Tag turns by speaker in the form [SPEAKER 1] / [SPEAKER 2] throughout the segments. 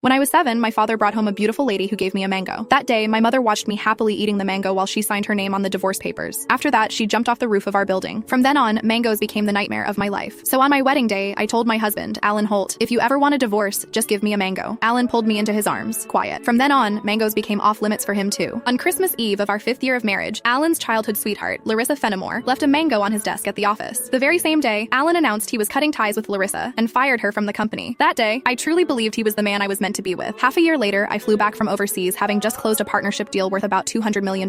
[SPEAKER 1] When I was 7, my father brought home a beautiful lady who gave me a mango. That day, my mother watched me happily eating the mango while she signed her name on the divorce papers. After that, she jumped off the roof of our building. From then on, mangoes became the nightmare of my life. So on my wedding day, I told my husband, Alan Holt, if you ever want a divorce, just give me a mango. Alan pulled me into his arms. Quiet. From then on, mangoes became off limits for him too. On Christmas Eve of our 5th year of marriage, Alan's childhood sweetheart, Larissa Fenimore, left a mango on his desk at the office. The very same day, Alan announced he was cutting ties with Larissa and fired her from the company. That day, I truly believed he was the man I was meant to be with. Half a year later, I flew back from overseas, having just closed a partnership deal worth about $200 million.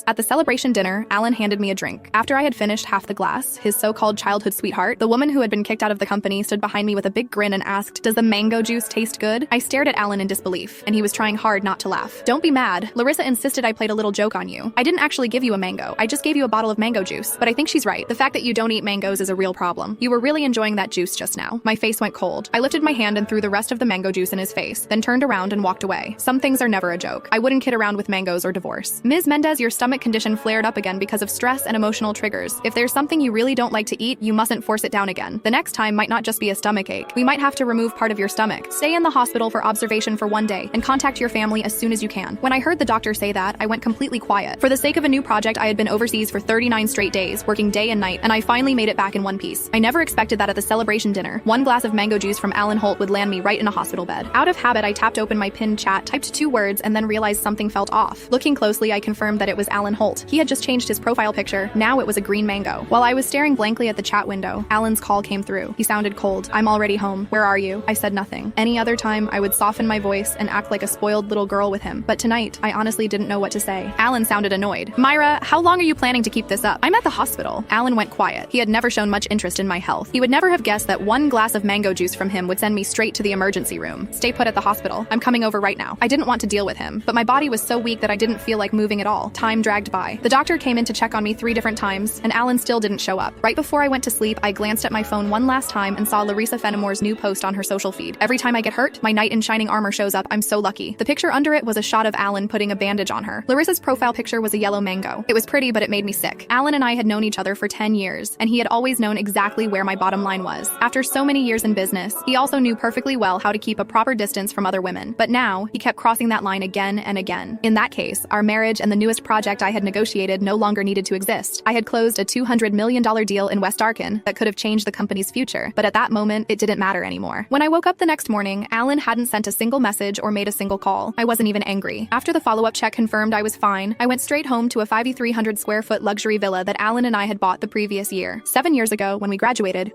[SPEAKER 1] At the celebration dinner, Alan handed me a drink. After I had finished half the glass, his so-called childhood sweetheart, the woman who had been kicked out of the company, stood behind me with a big grin and asked, "Does the mango juice taste good?" I stared at Alan in disbelief, and he was trying hard not to laugh. "Don't be mad. Larissa insisted I played a little joke on you. I didn't actually give you a mango. I just gave you a bottle of mango juice." But I think she's right. The fact that you don't eat mangoes is a real problem. You were really enjoying that juice just now. My face went cold. I lifted my hand and threw the rest of the mango juice in his face, then turned around and walked away. Some things are never a joke. I wouldn't kid around with mangoes or divorce. Ms. Mendez, your stomach condition flared up again because of stress and emotional triggers. If there's something you really don't like to eat, you mustn't force it down again. The next time might not just be a stomach ache. We might have to remove part of your stomach. Stay in the hospital for observation for 1 day and contact your family as soon as you can. When I heard the doctor say that, I went completely quiet. For the sake of a new project, I had been overseas for 39 straight days, working day and night, and I finally made it back in one piece. I never expected that at the celebration dinner, 1 glass of mango juice from Alan Holt would land me right in a hospital bed. Out of habit, I tapped open my pinned chat, typed 2 words, and then realized something felt off. Looking closely, I confirmed that it was Alan Holt. He had just changed his profile picture. Now it was a green mango. While I was staring blankly at the chat window, Alan's call came through. He sounded cold. "I'm already home. Where are you?" I said nothing. Any other time, I would soften my voice and act like a spoiled little girl with him. But tonight, I honestly didn't know what to say. Alan sounded annoyed. "Myra, how long are you planning to keep this up? I'm at the hospital." Alan went quiet. He had never shown much interest in my health. He would never have guessed that 1 glass of mango juice from him would send me straight to the emergency room. "Stay put at the hospital. I'm coming over right now." I didn't want to deal with him, but my body was so weak that I didn't feel like moving at all. Time dragged by. The doctor came in to check on me 3 different times, and Alan still didn't show up. Right before I went to sleep, I glanced at my phone one last time and saw Larissa Fenimore's new post on her social feed. "Every time I get hurt, my knight in shining armor shows up. I'm so lucky." The picture under it was a shot of Alan putting a bandage on her. Larissa's profile picture was a yellow mango. It was pretty, but it made me sick. Alan and I had known each other for 10 years, and he had always known exactly where my bottom line was. After so many years in business, he also knew perfectly well how to keep a proper distance from other women. But now, he kept crossing that line again and again. In that case, our marriage and the newest project I had negotiated no longer needed to exist. I had closed a $200 million deal in West Arkan that could have changed the company's future, but at that moment, it didn't matter anymore. When I woke up the next morning, Alan hadn't sent a single message or made a single call. I wasn't even angry. After the follow-up check confirmed I was fine, I went straight home to a 5,300 square foot luxury villa that Alan and I had bought the previous year. 7 years ago, when we graduated,